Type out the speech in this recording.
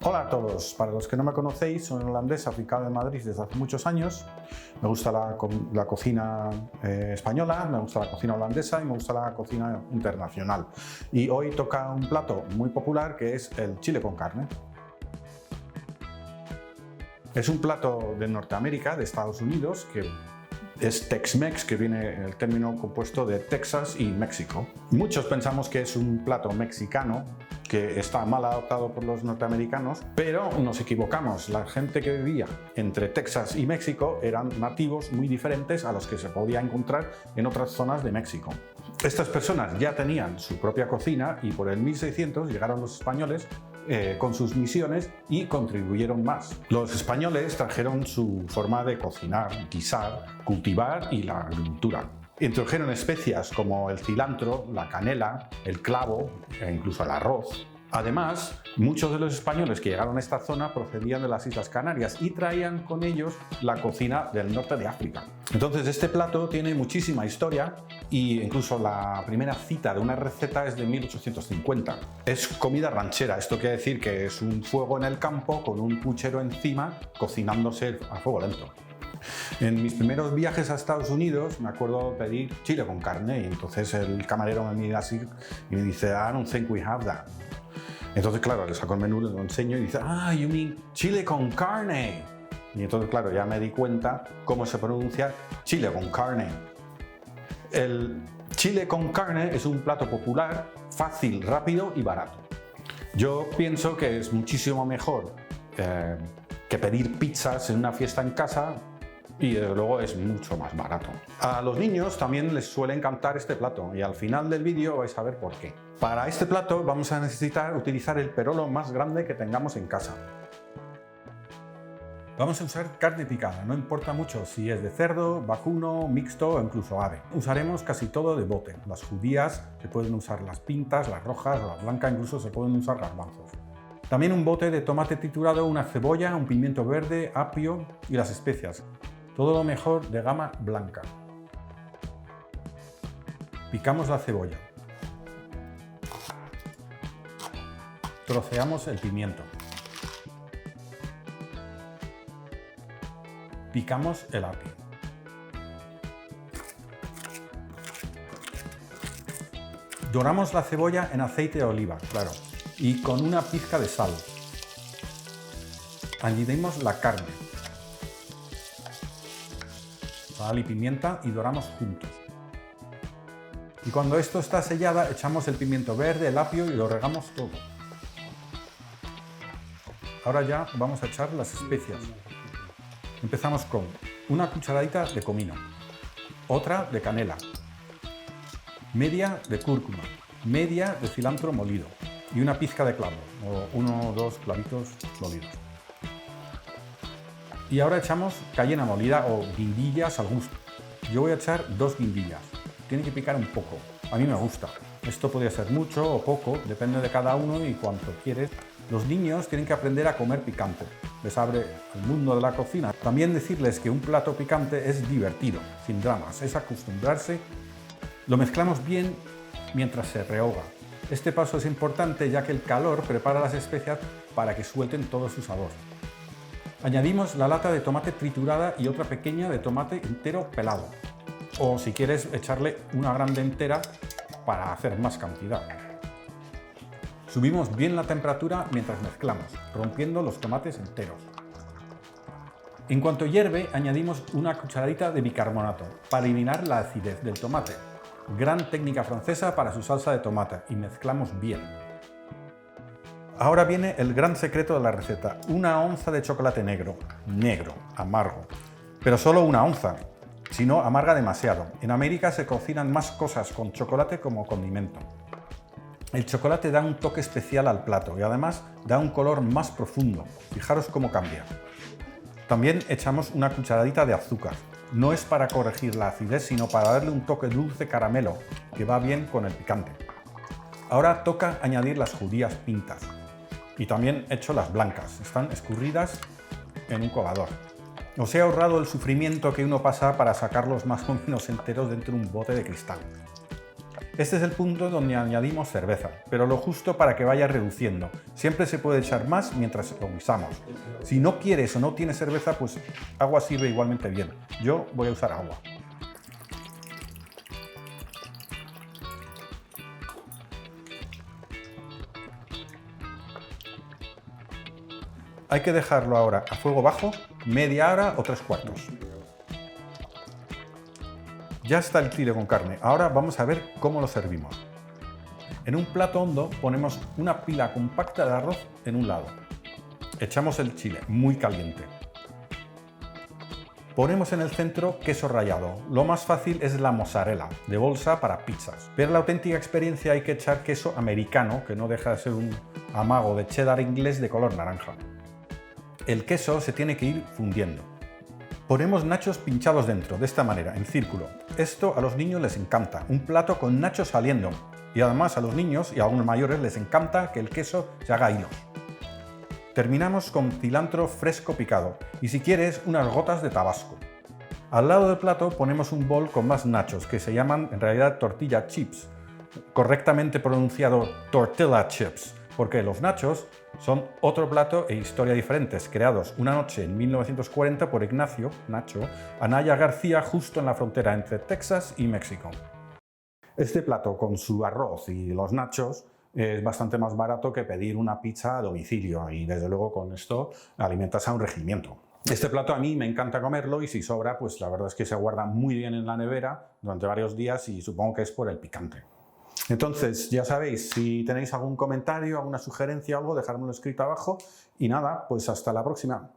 Hola a todos, para los que no me conocéis, soy holandés aficado en Madrid desde hace muchos años. Me gusta la cocina española, me gusta la cocina holandesa y me gusta la cocina internacional. Y hoy toca un plato muy popular que es el chile con carne. Es un plato de Norteamérica, de Estados Unidos, que es Tex-Mex, que viene el término compuesto de Texas y México. Muchos pensamos que es un plato mexicano, que está mal adaptado por los norteamericanos, pero nos equivocamos. La gente que vivía entre Texas y México eran nativos muy diferentes a los que se podía encontrar en otras zonas de México. Estas personas ya tenían su propia cocina y por el 1600 llegaron los españoles con sus misiones y contribuyeron más. Los españoles trajeron su forma de cocinar, guisar, cultivar y la agricultura. Introdujeron especias como el cilantro, la canela, el clavo e incluso el arroz. Además, muchos de los españoles que llegaron a esta zona procedían de las Islas Canarias y traían con ellos la cocina del norte de África. Entonces, este plato tiene muchísima historia e incluso la primera cita de una receta es de 1850. Es comida ranchera, esto quiere decir que es un fuego en el campo con un puchero encima cocinándose a fuego lento. En mis primeros viajes a Estados Unidos me acuerdo pedir chile con carne y entonces el camarero me mira así y me dice I don't think we have that. Entonces claro, le saco el menú, le lo enseño y dice you mean chile con carne. Y entonces claro, ya me di cuenta cómo se pronuncia chile con carne. El chile con carne es un plato popular, fácil, rápido y barato. Yo pienso que es muchísimo mejor que pedir pizzas en una fiesta en casa y desde luego es mucho más barato. A los niños también les suele encantar este plato y al final del vídeo vais a ver por qué. Para este plato vamos a necesitar utilizar el perolo más grande que tengamos en casa. Vamos a usar carne picada, no importa mucho si es de cerdo, vacuno, mixto o incluso ave. Usaremos casi todo de bote. Las judías, se pueden usar las pintas, las rojas o las blancas, incluso se pueden usar garbanzos. También un bote de tomate triturado, una cebolla, un pimiento verde, apio y las especias. Todo lo mejor de gama blanca. Picamos la cebolla. Troceamos el pimiento. Picamos el apio. Doramos la cebolla en aceite de oliva, claro, y con una pizca de sal. Añadimos la carne. Sal y pimienta y doramos juntos. Y cuando esto está sellada, echamos el pimiento verde, el apio y lo regamos todo. Ahora ya vamos a echar las especias. Empezamos con una cucharadita de comino, otra de canela, media de cúrcuma, media de cilantro molido y una pizca de clavo, o 1 o 2 clavitos molidos. Y ahora echamos cayena molida o guindillas al gusto. Yo voy a echar 2 guindillas. Tiene que picar un poco. A mí me gusta. Esto podría ser mucho o poco, depende de cada uno y cuánto quieres. Los niños tienen que aprender a comer picante. Les abre el mundo de la cocina. También decirles que un plato picante es divertido, sin dramas. Es acostumbrarse. Lo mezclamos bien mientras se rehoga. Este paso es importante ya que el calor prepara las especias para que suelten todo su sabor. Añadimos la lata de tomate triturada y otra pequeña de tomate entero pelado. O si quieres echarle una grande entera para hacer más cantidad. Subimos bien la temperatura mientras mezclamos, rompiendo los tomates enteros. En cuanto hierve, añadimos una cucharadita de bicarbonato para eliminar la acidez del tomate. Gran técnica francesa para su salsa de tomate y mezclamos bien. Ahora viene el gran secreto de la receta, 1 onza de chocolate negro, amargo, pero solo 1 onza, si no amarga demasiado. En América se cocinan más cosas con chocolate como condimento. El chocolate da un toque especial al plato y además da un color más profundo, fijaros cómo cambia. También echamos una cucharadita de azúcar, no es para corregir la acidez sino para darle un toque dulce caramelo que va bien con el picante. Ahora toca añadir las judías pintas. Y también he hecho las blancas, están escurridas en un colador. Os he ahorrado el sufrimiento que uno pasa para sacarlos más o menos enteros dentro de un bote de cristal. Este es el punto donde añadimos cerveza, pero lo justo para que vaya reduciendo. Siempre se puede echar más mientras lo usamos. Si no quieres o no tienes cerveza, pues agua sirve igualmente bien. Yo voy a usar agua. Hay que dejarlo ahora a fuego bajo, media hora o 3/4. Ya está el chile con carne, ahora vamos a ver cómo lo servimos. En un plato hondo ponemos una pila compacta de arroz en un lado. Echamos el chile muy caliente. Ponemos en el centro queso rallado. Lo más fácil es la mozzarella, de bolsa para pizzas. Pero la auténtica experiencia hay que echar queso americano, que no deja de ser un amago de cheddar inglés de color naranja. El queso se tiene que ir fundiendo. Ponemos nachos pinchados dentro, de esta manera, en círculo. Esto a los niños les encanta, un plato con nachos saliendo. Y además a los niños y a algunos mayores les encanta que el queso se haga hilos. Terminamos con cilantro fresco picado y si quieres unas gotas de tabasco. Al lado del plato ponemos un bol con más nachos que se llaman en realidad tortilla chips, correctamente pronunciado tortilla chips, porque los nachos son otro plato e historia diferentes, creados una noche en 1940 por Ignacio Nacho Anaya García justo en la frontera entre Texas y México. Este plato con su arroz y los nachos es bastante más barato que pedir una pizza a domicilio y desde luego con esto alimentas a un regimiento. Este plato a mí me encanta comerlo y si sobra pues la verdad es que se guarda muy bien en la nevera durante varios días y supongo que es por el picante. Entonces ya sabéis, si tenéis algún comentario, alguna sugerencia o algo, dejármelo escrito abajo y nada, pues hasta la próxima.